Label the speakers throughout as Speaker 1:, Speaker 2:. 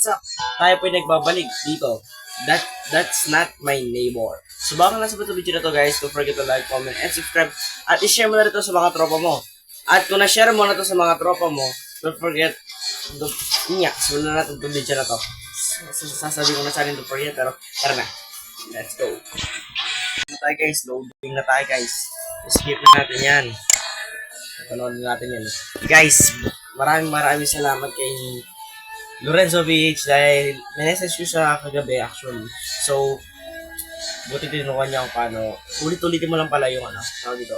Speaker 1: what's up? Tayo po'y nagbabalik dito. That's not my neighbor. So baka nasa ba ito video na to guys, don't forget to like, comment, and subscribe. At i-share mo na ito sa mga tropa mo. At kung na-share mo na ito sa mga tropa mo, don't forget, sunod na natin itong video na to. Sasabi ko na sa akin, don't forget, pero tara na. Let's go. Tayo guys, loading na tayo guys. Skip natin yan. Panoodin natin yan. Guys, maraming salamat kay Lorenzo VH dahil minessage ko siya kagabi actually. So, buti tinukuha niya kung paano. Ulit-ulitin mo lang pala yung tawag dito.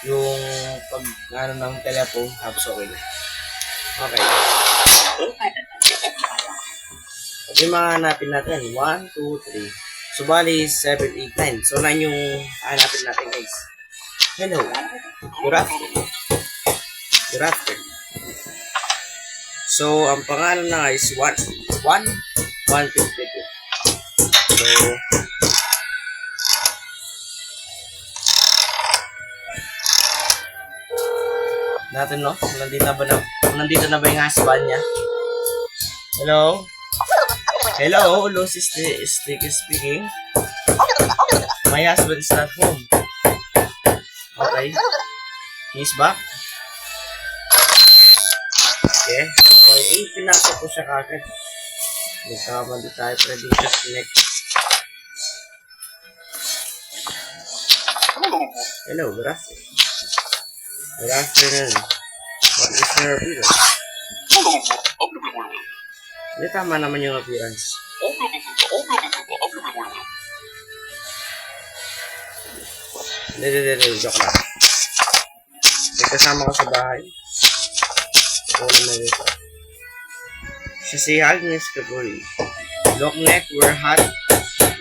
Speaker 1: Yung pag ng telephone, tapos okay. Okay. Okay, mga hanapin natin. 1, 2, 3. So, bali, 7, 8, 9. So, 9 yung hanapin natin guys. Hello. Good afternoon. Good afternoon. So, ang pangalan na is 152. So, natin no? Nandito na ba yung husband niya? Hello? Hello? Lucy Stick is speaking. My husband is not home. Okay. He's back. Okay. Okay. Pinasok ko siya kagad. Nagkamali tayo. Prediction select. Hello. Good afternoon. Good afternoon. What is your appearance? Hindi, tama naman yung appearance. Hindi. Joke lang. May kasama ko sa bahay. Sisihag ni Skaburi. Lock neck, wear hat,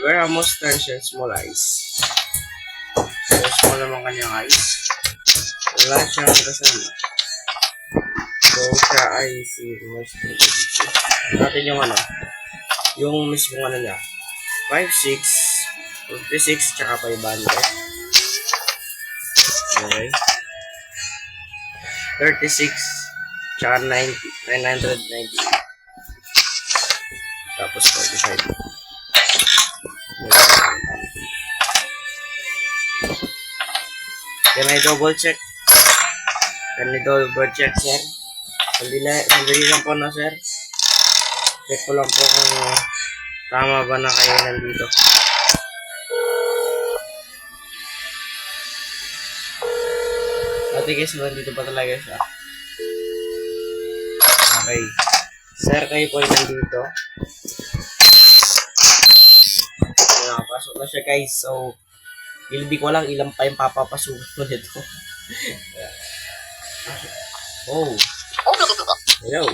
Speaker 1: wear a mustache and small eyes. So, small naman kanyang eyes. Wala siyang kasama. So, siya ay si mustache. Natin yung yung mismong niya. 5'6", 56, tsaka 500. Okay. 36, tsaka 990. Tapos 45. Can I double check? Sir? Sandali lang po na, sir. Check ko lang po kung tama ba na kayo nandito. Ate guys, nandito pa talaga siya. Okay. Sir, kayo po ay nandito. Nakapasok na siya guys. So, hindi ko lang ilang pa yung papapasok nito. Oh. Hello.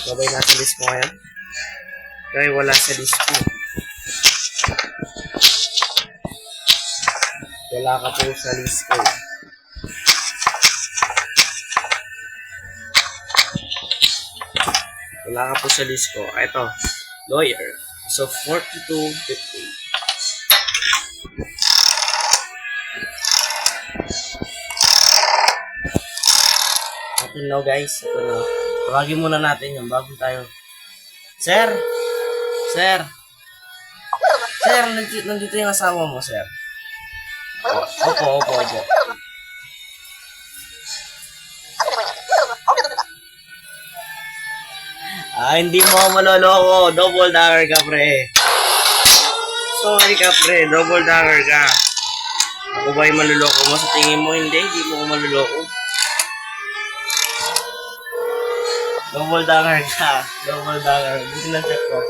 Speaker 1: Babay nasa list ko ngayon. Kaya wala sa list ko. Wala ka po sa list ko. Wala ka po sa list ko. Ito, lawyer. So, 4250. Ito na guys. Ito na. Tawagin muna natin yung bago tayo. Sir! Sir! Sir, nandito yung asawa mo, sir. Opo. Hindi mo ako maloloko. Double dagger ka, pre. Sorry ka, pre. Double dagger ka. Ako ba yung maluloko mo? Sa tingin mo, hindi mo ako maluloko. Double dagger ka. Double dagger. Dito na check ko.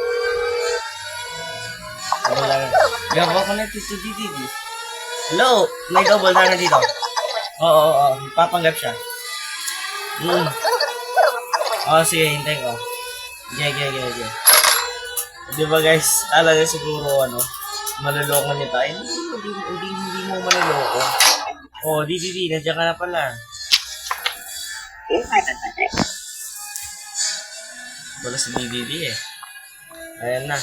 Speaker 1: Double dagger. Gabo ko na dito. Hello? May double dagger dito. Oo. Papanggap siya. Sige. Hintayin ko. Okay. Diba guys? Talaga siguro maluloko niya tayo. Hindi mo maluloko. Di. Nandiyan ka na pala. Wala si DDD eh. Ayan na.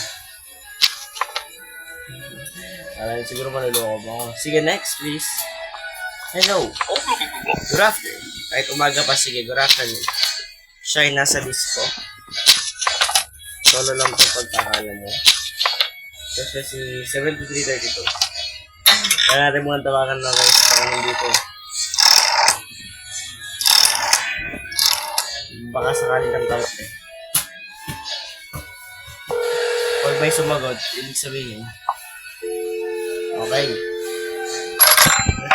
Speaker 1: Siguro maluloko mo. Sige, next please. Hello. Good afternoon. Kahit umaga pa, sige, good afternoon. Siya ay nasa list ko. Solo lang itong pagkakala mo. Kasi si 7332. Kaya natin muna tawagan na guys. Baka nandito. Baka sakali lang tawag eh. Pag may sumagot, ibig sabihin. Okay.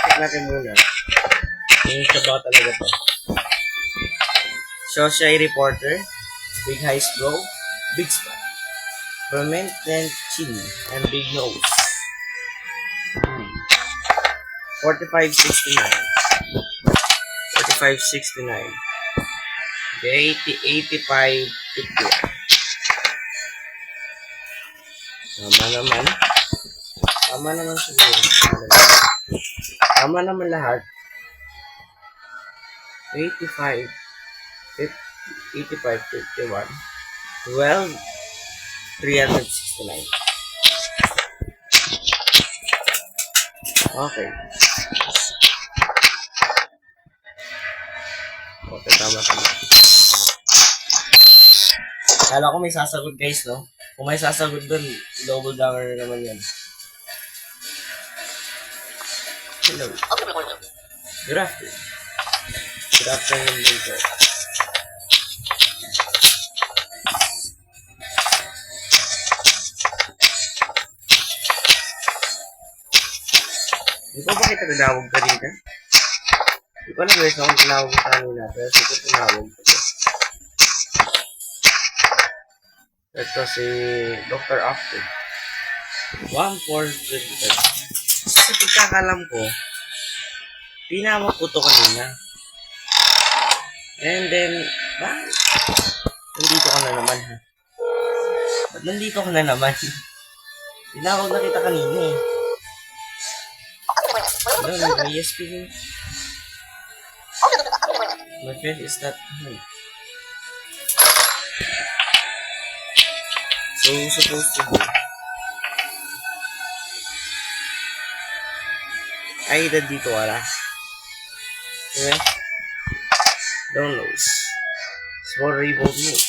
Speaker 1: Check natin muna. Yung sabaw talaga to. So, siya ay reporter. Big highs bro. Big spot. Fermented chin. And big nose. 4569. 4569. Okay, 8551. Tama naman. Tama naman siguro. Tama naman lahat. 85, 51. 12, 369. Okay. Okay, tama. Kala ko may sasagot guys, no? Kung may sasagot dun, double down naman yan. Hello. Good afternoon. Good afternoon din po. Di ba bakit tinawag ka dito? Di ko alam guys, akong tinawag ko kanina, pero siguro tinawag ko. Ito si Dr. After. 1425. Sa pagkakalam ko, tinawag ko to kanina. And then, bakit? Nandito ka na naman, ha? Ba't nandito ka na naman? Tinawag na kita kanina, eh. Hello, may speaking. My friend is not home. So, supposed to be. Ay, dito wala. Okay? Downloads. Small remote mode.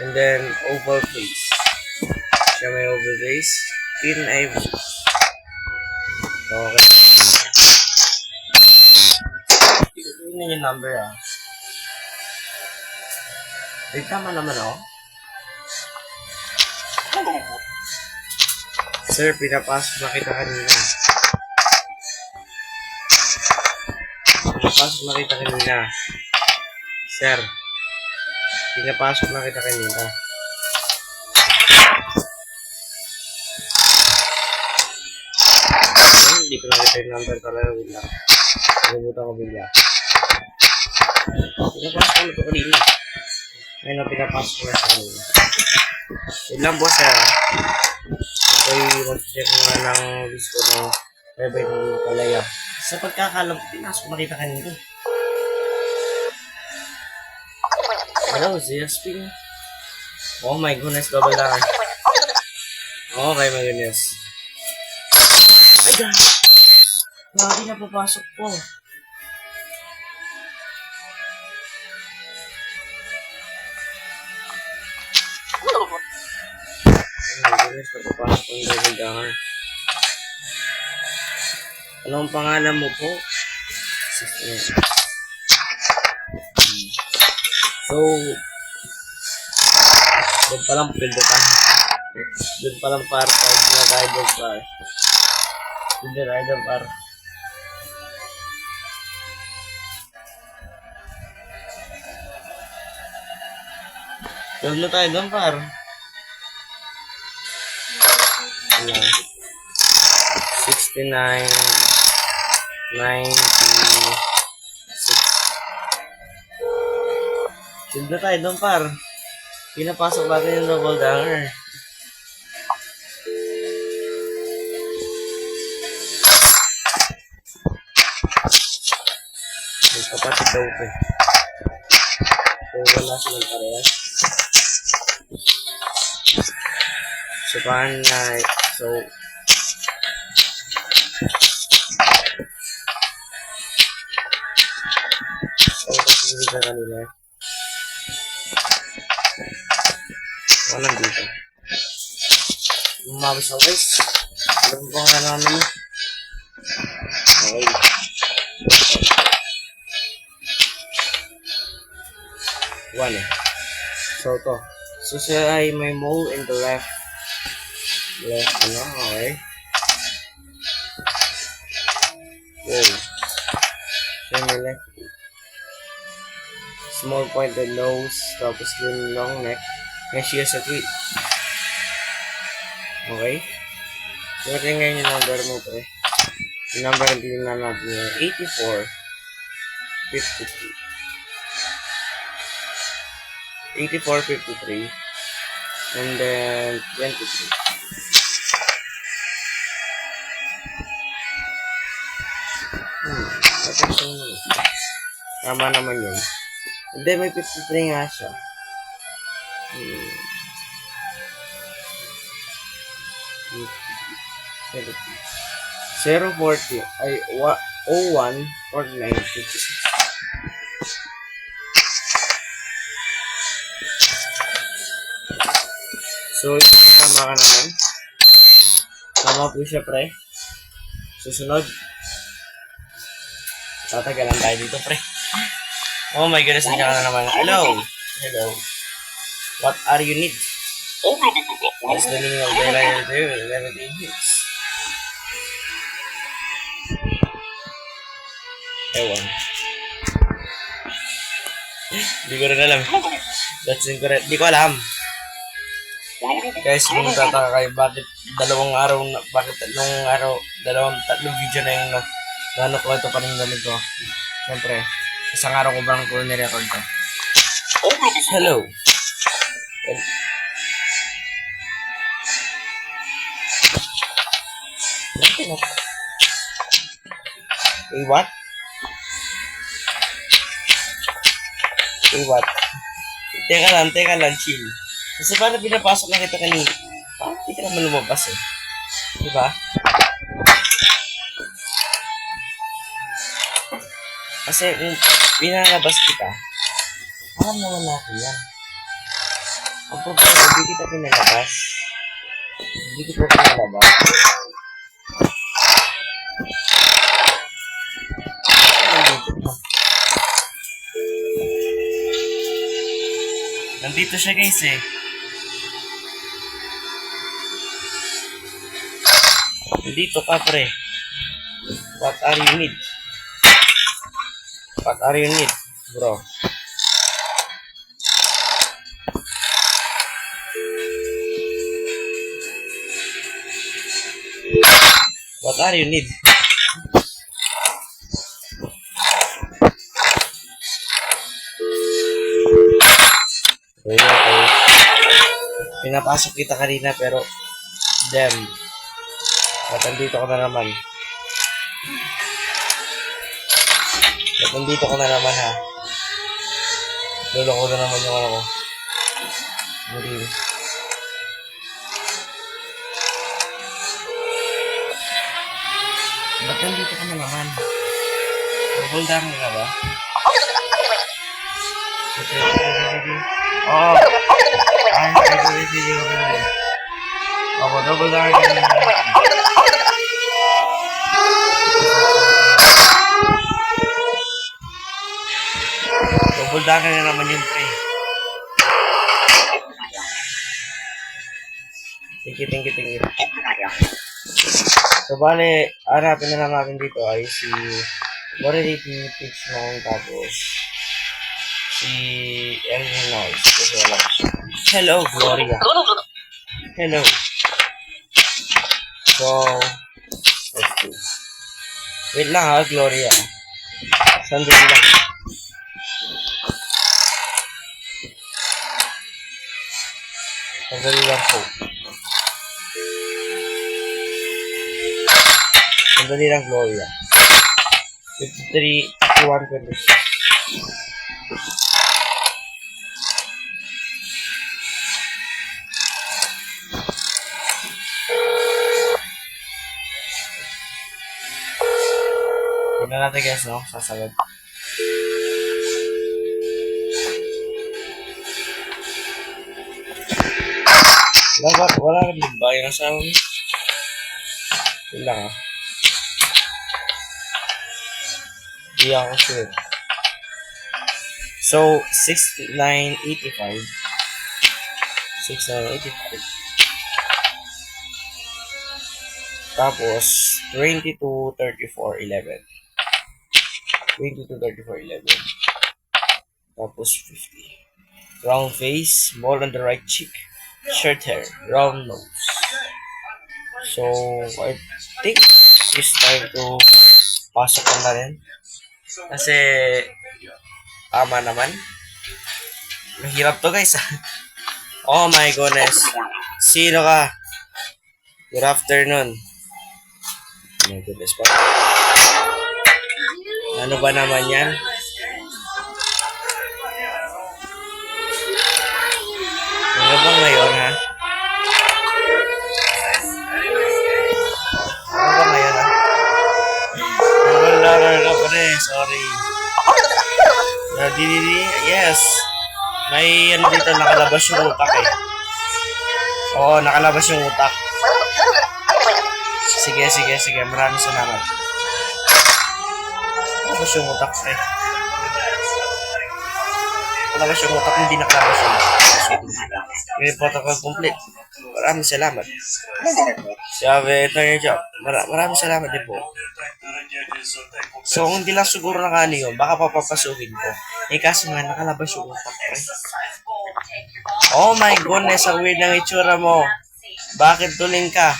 Speaker 1: And then, oval face. Siya may oval face. Thin eyebrows. Okay. Tignan yung number, ah. Ay, tama naman ako. Sir, pinapasok na kita kanina. Pinapasok na kita kanina. Sir, pinapasok na kita kanina. Ay, hindi ko nakita yung number talaga bigla. Nalimutan ko bigla. Pinapasok na ito kanina. Ayun na, pinapasok ko na siya kanina. Yun lang po, sir. Ako'y mag-check nga ng list ko ng revenue palaya. Sa pagkakalam, pinasok na kita kanina. Hello, ZSP. Oh my goodness, double down. Okay, my goodness. Ay, God! Lagi na papasok po. Guys, napapasok ang double down. Anong pangalan mo po? So, doon palang pildotan. Doon palang par, na rider par. Hindi rider par. Doon na tayo doon par. 69, 96. Sud na tayo doon par. Pinapasok natin yung double danger. Magkapatid daw ito. So wala silang parehas. So paano na, so ka kanina. Walang dito. Umabos ako guys. Alam ko nga namin. Okay. One eh. So to. So siya ay may mole in the left. Ano, okay. Good. So may left. Small pointed nose. Tapos yung long neck. And she has a tweet. Okay. So tingnan yung number mo pre. Yung number din na natin yung 84 53 84 53 and then 23. Tama naman yun. Hindi, may 53 nga siya. 040 ay 01 49 56. So, tama ka naman. Tama po siya, pre. Susunod. Tatagalan tayo dito, pre. Oh my goodness, nandiyan ka na naman. Hello. Hello. What are you need? What's the meaning of the liar there? Everything hits. Ewan. Di ko rin alam. That's incorrect. Di ko alam. Guys, kung tataka kayo, bakit tatlong video na yung ano ko, ito pa rin gamit ko. Siyempre, isang araw ko bang ko nirecord ko. Hello. Wait, what? Teka lang, chill. Kasi paano pinapasok na kita kanina? Parang hindi ka naman lumabas eh. Diba? Kasi kung pinalabas kita, alam naman natin yan. Ang problema, hindi kita pinalabas. Hindi kita pinalabas. Nandito siya guys eh. Nandito ka pre. What are you need? What are you need, bro? What are you need? Okay. Pinapasok kita kanina pero damn. At nandito ka na naman. Nandito ka na naman ha. Luloko na naman yung ano ko. Hindi. Ba't nandito ka na naman? Double down ka ba? Oo. Ako, double down ka na naman. Double down ka na naman yung pre. Thank you. So, bale, hanapin na lang natin dito ay si Morality Peach naman tapos si Illinois. Kasi alam siya. Hello, Gloria. Hello. So, let's do. Wait lang ha, Gloria. Sandali lang. Sandali lang po. Sandali lang, Gloria. 53, 51, 26. Tignan natin guys, no? Sasagot. Wala rin ba yung asawa mo? Yun lang ah. Di ako sure. So, 6985. 6985. Tapos, 223411. 223411. Tapos, 50. Round face, mole on the right cheek. Short hair, round nose. So, I think it's time to pasok na rin. Kasi, tama naman. Mahirap to guys. Oh my goodness. Sino ka? Good afternoon. Oh my goodness po. Ano ba naman yan? Ano ba ngayon ha? Ano ba ngayon ha? Wala ka pa rin. Sorry. Yes. May ano dito, nakalabas yung utak eh. Oo, nakalabas yung utak. Sige. Maraming salamat. Nakalabas yung utak eh. Nakalabas yung utak, hindi nakalabas yung utak. May protocol complete. Maraming salamat. Sabi, ito yung job. Maraming salamat din po. So, kung hindi lang siguro nakano yun, baka papapasukin ko. Eh, kaso nga, nakalabas yung utak eh. Oh my goodness, ang weird ng itsura mo. Bakit tuling ka?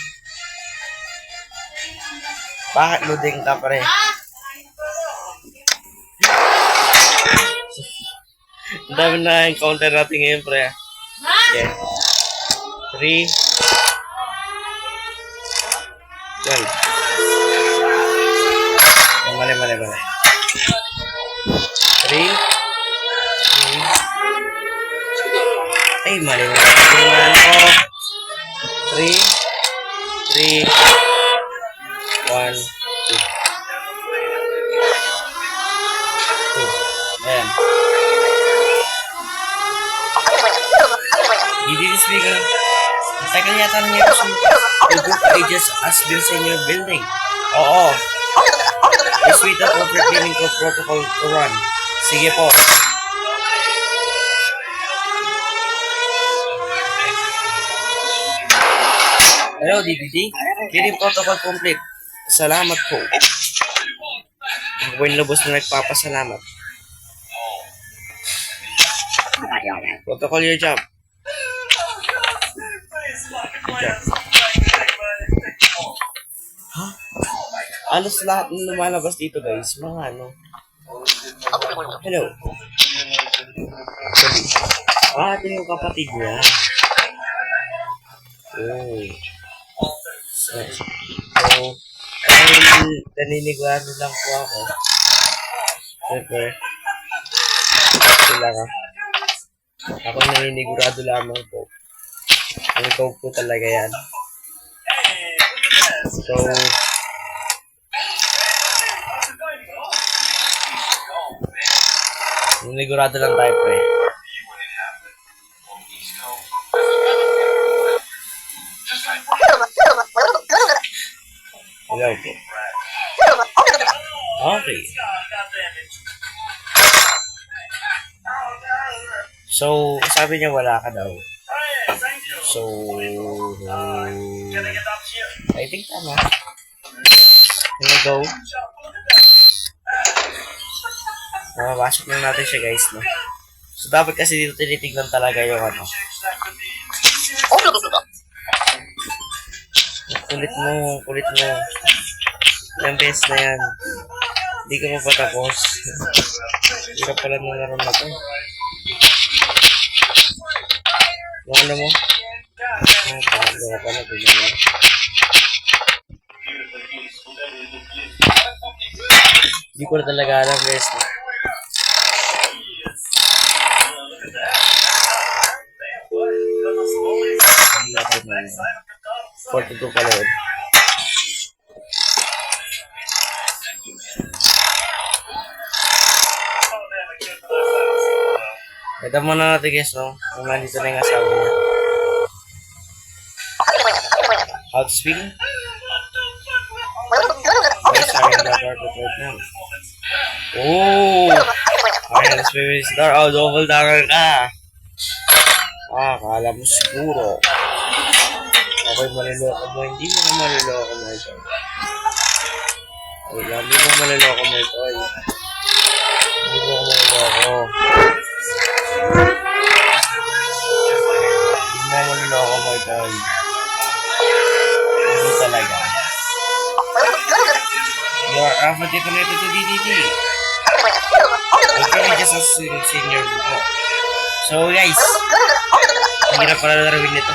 Speaker 1: Bakit luding ka pre? Ang dami na encounter natin ngayon pre. Okay. 3 12. Mali. 3 ay mali na ko. 3 1 2. Ayan. Hindi this speaker. Tagal yata na niya yung group pages as been sa inyo building. Oo. Is wait up over cleaning ko protocol to run. Sige po. Hello, DDD. Cleaning protocol complete. Salamat po. Buwan lubos na nagpapasalamat. Protocol your job. Good job. Huh? Alos lahat ng lumalabas dito guys. Mga ano. Hello. Ito yung kapatid niya. Oh. So, naninigurado lang po ako. Siyempre. Sila ka. Ako naninigurado lamang po. Ang ikaw po talaga yan. So, naninigurado lang tayo pre. Hello po. Okay. So, sabi niya wala ka daw. So, I think tama. Here we go. Mapapasok lang natin siya guys, no? So, dapat kasi dito tinitignan talaga yung ano. Kulit mo. Ilang beses na yan. Hindi ka mapatapos. Hirap pala ng laro na to. Yung ano mo? Gawa pa na. Hindi ko na talaga alam guys. Hindi ako na. 42 pala yun. Ito muna natin guys, no? Kung nandito na yung asawa niya. Out speaking? Why starting that carpet right now? Oh! Okay, let's play with star. Oh, double dagger ka. Kala mo siguro. Okay, maliloko mo. Hindi mo na maliloko mo ito. Wala, hindi mo maliloko mo ito. Hindi mo maliloko. Hindi mo maliloko mo ito. Hindi talaga. You are alphabet connected to DDT. Okay, just as senior before. So guys, ang hirap pala larawin nito.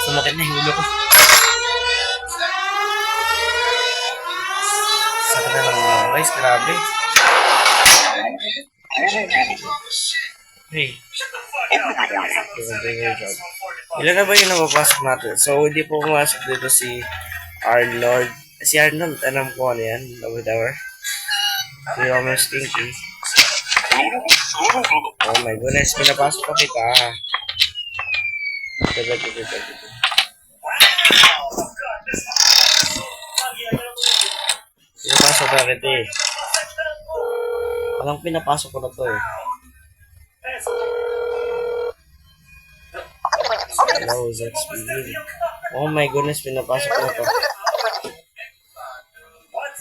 Speaker 1: Sumakit na yung ulo ko. Sakit na lang ulo guys, grabe. Hey. Ilan na ba yung napapasok natin? So, hindi po pumasok dito si Arnold. Si Arnold, alam ko ano yan. Double Tower. Si Roman Stinky. Oh my goodness, pinapasok pa kita. Pinapasok pa kita eh. Walang pinapasok ko na to eh. Hello, ZXPV. Oh my goodness, pinapasok ko na to.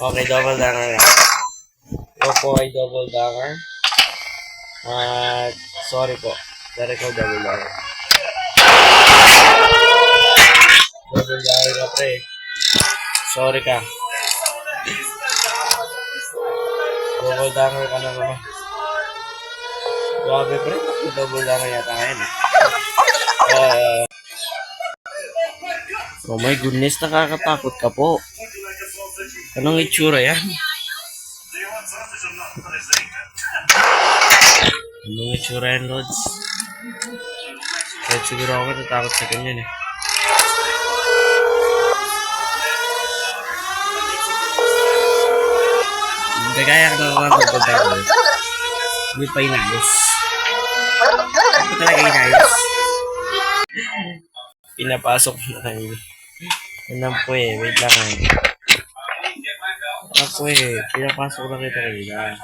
Speaker 1: Okay, double danger na. Ito po ay double danger. Sorry po. Dari ko double danger. Double danger na pre. Sorry ka. Double danger ka na naman. Grabe pre. Double danger yata ngayon eh. Oh my goodness, nakakatakot ka po. Anong itsura yan? Anong itsura yan, Lods? Kahit siguro ako natatakot sa ganyan eh. Gagaya ka na naman pagpunta ko. Hindi pa inayos. Hindi talaga inayos. Pinapasok na kayo. Yan po eh, wait lang eh. Ako eh, pinapasok na kita kanina.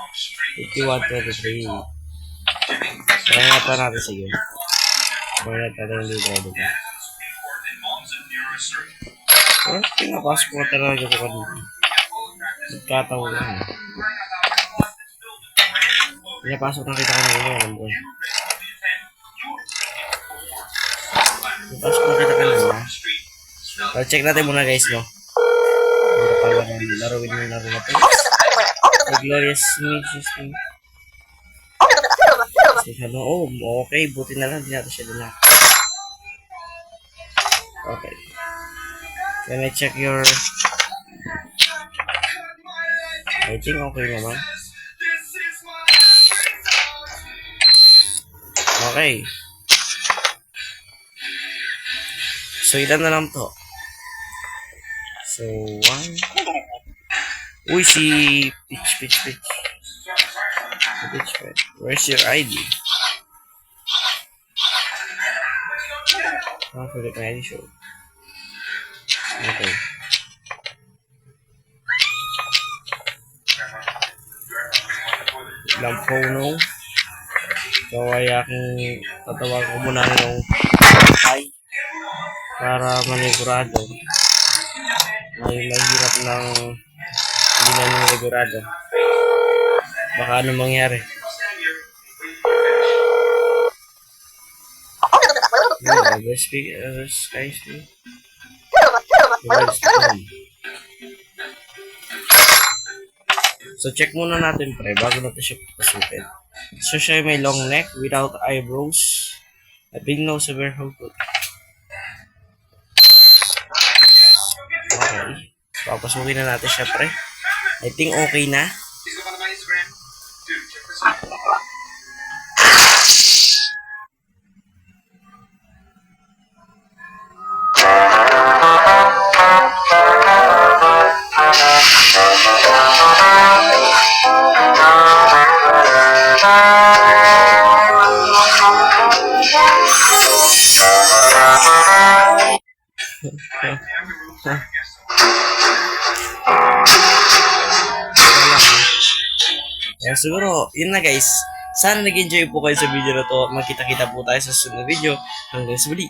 Speaker 1: 51-23. Kaya nga pa natin sige. Kaya nga tayo yung libre dito. Pinapasok ko talaga ko kanina. Nagkatawa lang eh. Pinapasok na kita kanina, alam ko eh. Pinapasok na kita kanina. So, check natin muna guys, no? Ano pala ng laruin yung laro na ito? The Glorious System. Oh, okay. Buti na lang. Hindi natin siya dala. Okay. Can I check your... I think okay naman. Okay. So, ilan na lang to? So, 1. Uy, si Pitch. Where's your ID? Forget my ID show. Okay. Lampono. So, ay aking tatawag ko muna ng hi para manigurado. May mahirap ng hindi na manigurado. Baka ano mangyari. So, check muna natin pre, bago natin siya pasukin. So, siya may long neck without eyebrows, a big nose, a bare hook. Okay. Papasukin na natin siya pre. I think okay na. Kaya siguro, yun na guys. Sana nag-enjoy po kayo sa video na to. Magkita-kita po tayo sa susunod na video. Hanggang sa muli.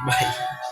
Speaker 1: Bye.